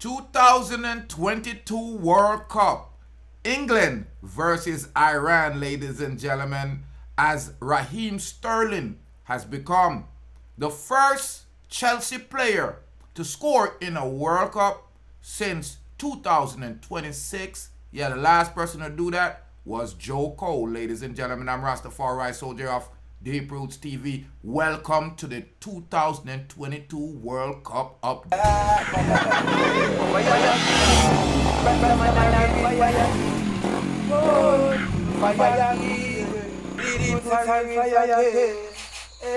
2022 World Cup. England versus Iran, ladies and gentlemen, as Raheem Sterling has become the first Chelsea player to score in a World Cup since 2026. Yeah, the last person to do that was Joe Cole. Ladies and gentlemen, I'm Rastafari Soldier of Deep Roots TV. Welcome to the 2022 World Cup update.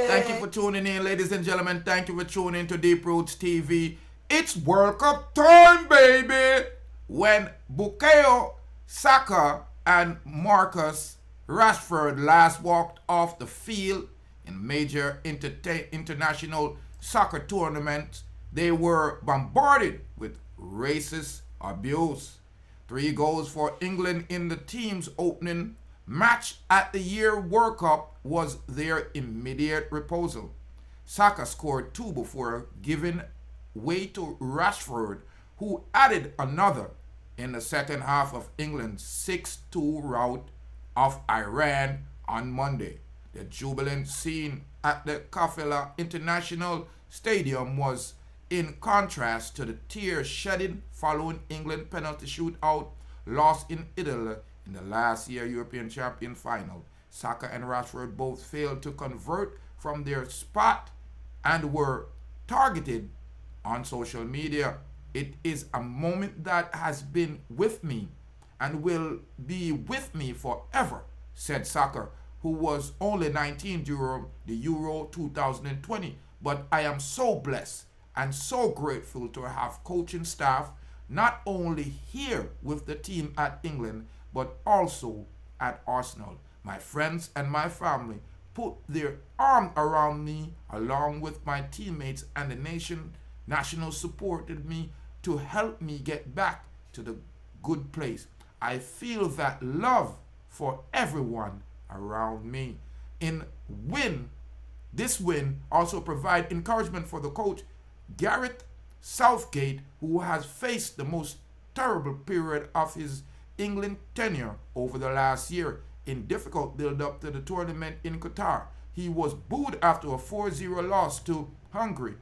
Thank you for tuning in, ladies and gentlemen. Thank you for tuning in to Deep Roots TV. It's World Cup time, baby! When Bukayo Saka and Marcus Rashford last walked off the field in major international soccer tournaments, they were bombarded with racist abuse. 3 goals for England in the team's opening match at the year World Cup was their immediate reprisal. Saka scored 2 before giving way to Rashford, who added another in the second half of England's 6-2 rout of Iran on Monday. The jubilant scene at the Qatar International Stadium was in contrast to the tears shedding following England penalty shootout loss in Italy in the last year European Champion final. Saka and Rashford both failed to convert from their spot and were targeted on social media. It is a moment that has been with me and will be with me forever, said Saka, who was only 19 during the Euro 2020. But I am so blessed and so grateful to have coaching staff not only here with the team at England, but also at Arsenal. My friends and my family put their arm around me along with my teammates, and the national supported me to help me get back to the good place. I feel that love for everyone around me. This win also provide encouragement for the coach Gareth Southgate, who has faced the most terrible period of his England tenure over the last year in difficult build-up to the tournament in Qatar. He was booed after a 4-0 loss to Hungary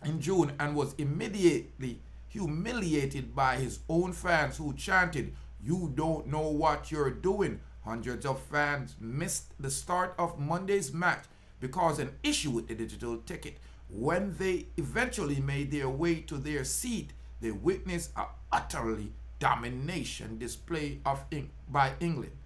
in June and was immediately humiliated by his own fans who chanted, "You don't know what you're doing." Hundreds of fans missed the start of Monday's match because an issue with the digital ticket. When they eventually made their way to their seat, they witnessed an utterly domination display by England.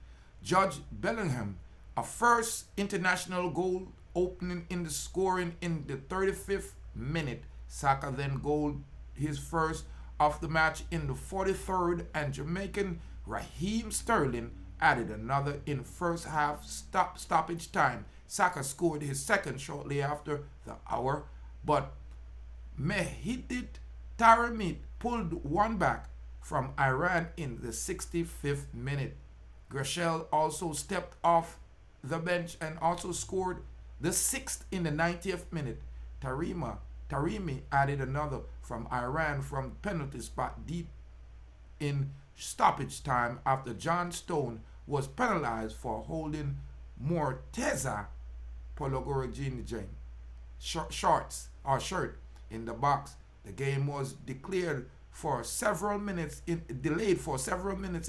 Jude Bellingham, a first international goal opening in the scoring in the 35th minute. Saka then goaled his first of the match in the 43rd, and Jamaican Raheem Sterling added another in first half stoppage time. Saka scored his second shortly after the hour, but Mehdi Taremi pulled one back from Iran in the 65th minute. Grealish also stepped off the bench and also scored the 6th in the 90th minute. Taremi added another from Iran from penalty spot deep in stoppage time after John Stone was penalized for holding Morteza Pologorojinje shirt in the box. The game was delayed for several minutes in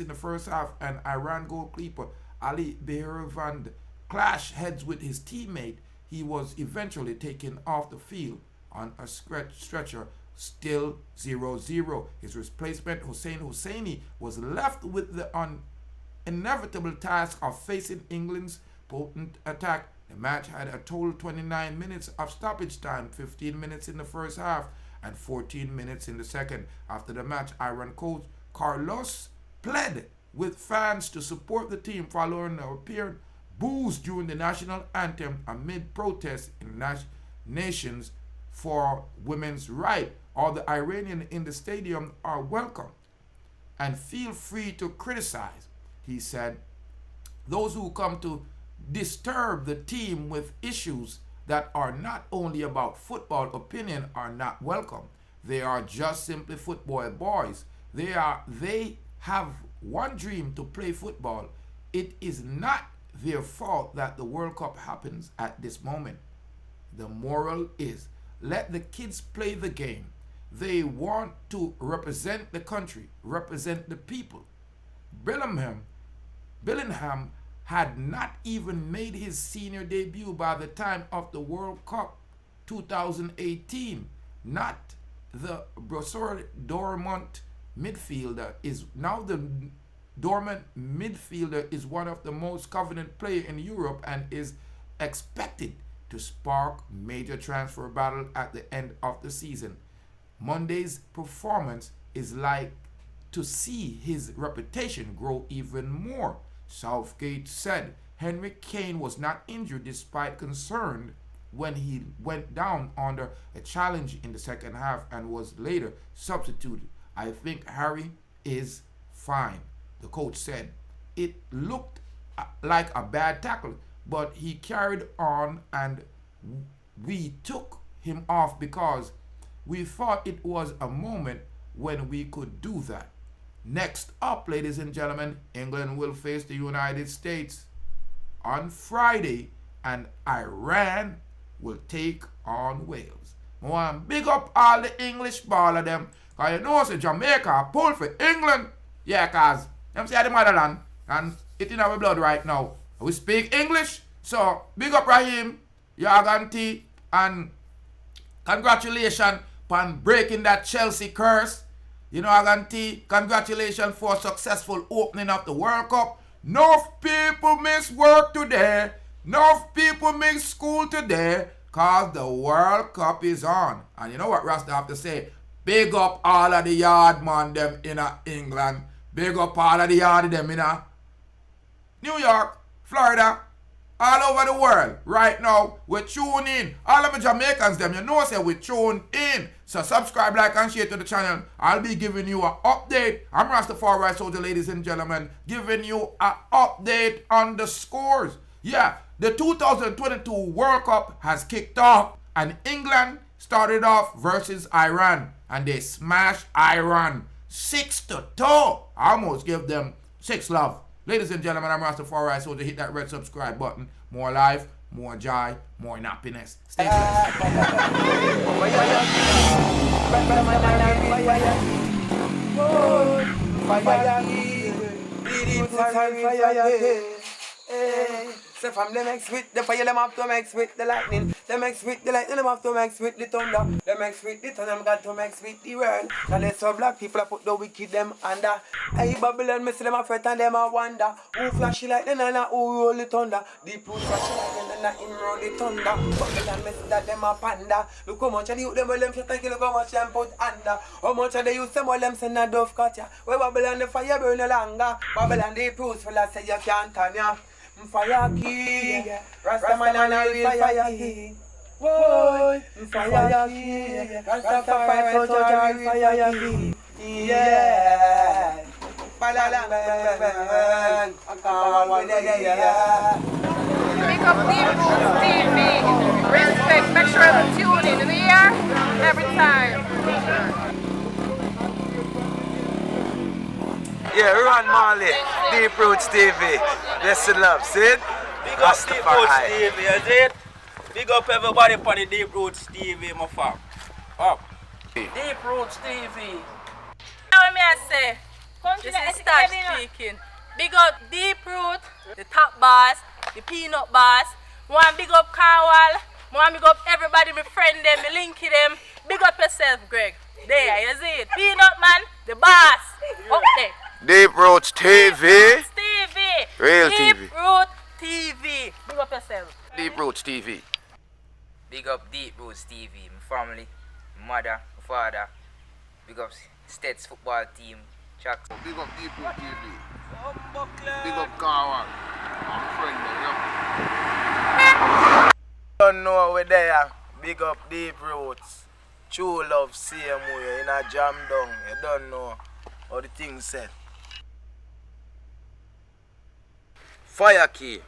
the first half, and Iran goalkeeper Ali Behrevand clashed heads with his teammate. He was eventually taken off the field on a stretcher, still 0-0. His replacement, Hussein Husseini, was left with the inevitable task of facing England's potent attack. The match had a total 29 minutes of stoppage time, 15 minutes in the first half and 14 minutes in the second. After the match, Iran coach Carlos pled with fans to support the team following the apparent boos during the national anthem amid protests in nations for women's rights. All the Iranians in the stadium are welcome and feel free to criticize, he said. Those who come to disturb the team with issues that are not only about football opinion are not welcome. They are just simply football boys. They have one dream to play football. It is not their fault that the World Cup happens at this moment. The moral is let the kids play the game. They want to represent the country, represent the people. Bellingham had not even made his senior debut by the time of the World Cup 2018. Not the Borussia Dortmund midfielder is now the Dortmund midfielder is one of the most coveted players in Europe and is expected to spark major transfer battle at the end of the season. Monday's performance is like to see his reputation grow even more. Southgate said Henry Kane was not injured despite concern when he went down under a challenge in the second half and was later substituted. I think Harry is fine, the coach said. It looked like a bad tackle, but he carried on and we took him off because we thought it was a moment when we could do that. Next up, ladies and gentlemen, England will face the United States on Friday and Iran will take on Wales. I want big up all the English ball of them. Because you know, Jamaica pull for England. Yeah, cause them say the motherland and it in our blood right now. We speak English. So big up Raheem, Yaganti, and congratulations on breaking that Chelsea curse. You know, Aganti, congratulations for a successful opening of the World Cup. Enough people miss work today. Enough people miss school today. Cause the World Cup is on. And you know what Rasta have to say? Big up all of the yard man them in England. Big up all of the yard them in New York, Florida, all over the world. Right now, we tune in. All of the Jamaicans them, you know say we tune in. So subscribe, like, and share to the channel. I'll be giving you an update. I'm Rastafari Soldier, ladies and gentlemen, giving you an update on the scores. Yeah, the 2022 World Cup has kicked off, and England started off versus Iran, and they smashed Iran 6-2. I almost give them 6 love. Ladies and gentlemen, I'm Rastafari Soldier. Hit that red subscribe button. More life, more joy, more happiness. Stay blessed. So from them mix with the fire, them have to mix with the lightning. Them mix with the lightning, them have to mix with the thunder. Them mix with the thunder, them got to mix with the world. Now let's so black people put the wicked them under. Hey Babylon, me see them a fret and them a wonder. Who flashy like them and who roll the thunder. Deep root flashy like them and him roll the thunder. Babylon, me see that them a panda. Look how much of the youth them well them shut and kill, look how much them put under. How much of the youth them well them send a dove cut ya. Where Babylon the fire burn no longer. Babylon the proofs full of say you can't turn ya. Fire king, Rasta man and a real fire king. Whoa, fire king, Rastafari Soldier, real fire king. Yeah, balalang bang, akawan yeah. Pick up Deep TV. Respect, make sure to tune in the year every time. Yeah, Ron Marley, Deep Roots TV. Blessed love, see it? Big up Deep Roots TV, you see it? Big up everybody on the Deep Roots TV, my fam. Up. Deep Roots TV. Now me I say, this is Stash speaking. Big up Deep Root, the top boss, the peanut boss. One big up Carwell. One big up everybody, my friend them, my linky them. Big up yourself, Greg. There, you see it? Peanut man, the boss. Up there. Deep Roots TV. TV. Real Deep TV. Root TV. Big up yourself. Deep Roots TV. Big up Deep Roots TV, my family, my mother, my father. Big up States football team, Chuck. Big up Deep Roots TV. Big up Kawan. I'm friend of Don't know we're there. Big up Deep Roots. True love, same way, in a jam down. You don't know how the thing said. Fire key.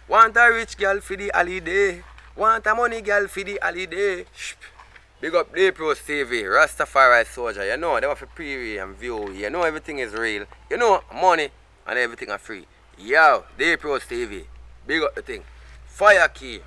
Want a rich girl for the holiday. Want a money girl for the holiday. Big up Deep Roots TV, Rastafari Soldier. You know, they have to preview and view. You know everything is real. You know money and everything are free. Yo, Deep Roots TV. Big up the thing. Fire key.